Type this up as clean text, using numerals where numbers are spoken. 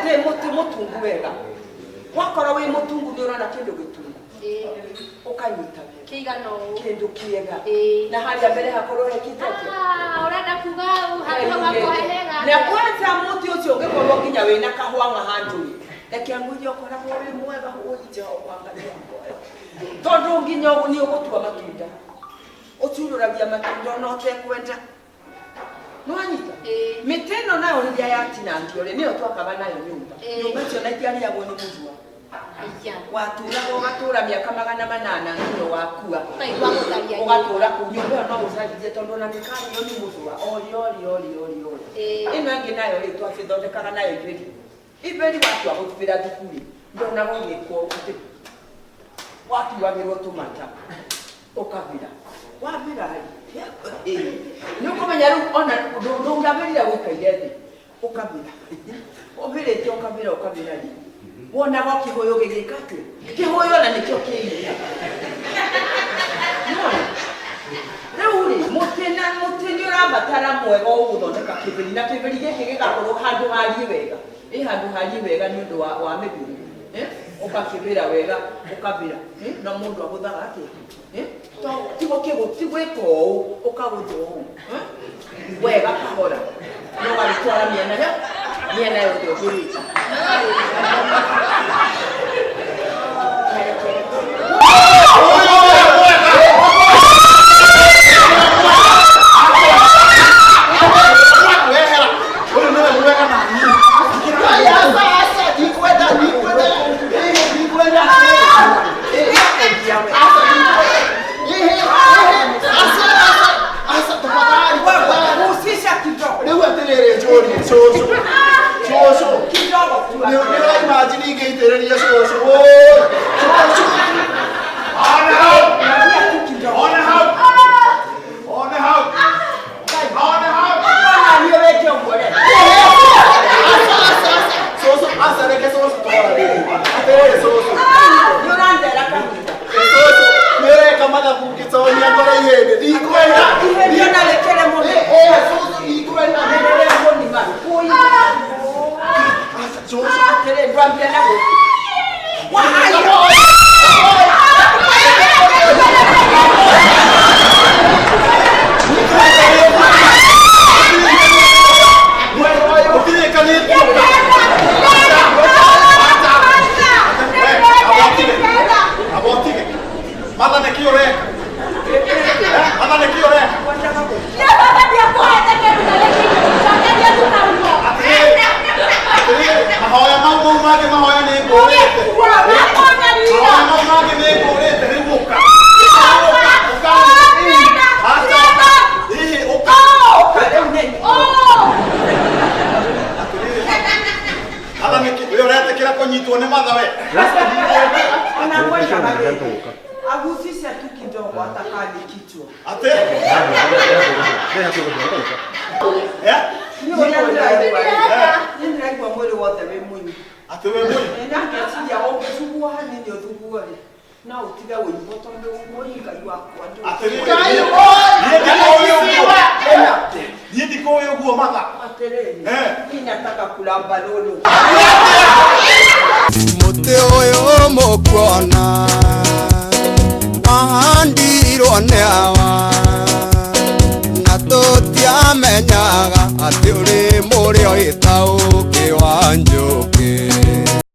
ate mutungu wega wakora we mutungu ni urona kindu gitungu ukanyita kigano kindu kiega na hali mbere hakorwo hekitete urenda kuga hapo helega na kwanza muti ucio ngikorwo nginya wina kahwanga handui ekiangujo kora we mwega huji wangalia tondu nginya ni ugutua matunda utururagia matunda no tekwenda nwanyita miteno nayo ndia yatinangi ore niyo twakaba nayo nyumba cio na ikiariagwo ni muzwa watura miaka 800 ngiyo wakua ugatura ku nyumba no usaidie tondu na mikari yo ni muzwa oli ino ngi nayo ri twacithondekaga nayo iberi watu agutubira thukuri ndona gogikwo watu wagirwo tumata ukavira wavira ni ukumenya riu ona ndungavirira wikaire thi ukavira uvirite ukavira ri wonaga kihoyo gigika ati kihoyo na nikio kiiria riu ri mutini urabatara mwega uguthondeka kibiri na kibiri giki gigakorwo handu harie wega handu harie wega ni undu wa mibiri ukakivira wega ukavira na mundu aguthaga ati tigwika ũũ ũkagũthwo ũũ wega kahora no gagĩtwara mĩena yothe ũgĩrĩte agusisha tu kidogo atakadi kichwa ate ndio mwili wote mwili ate wewe ndio ndio wao hani ndio tukuone na utiga wimbo tonde umoni kaiwa kwa ate ni ndiko wewe guo mama ate ninataka kulamba lolo muti uyu mukuona wahandirwo nĩ hawa na tũtiamenyaga atĩ ũrĩ mũrĩo ĩtaũkĩ wa njũĩ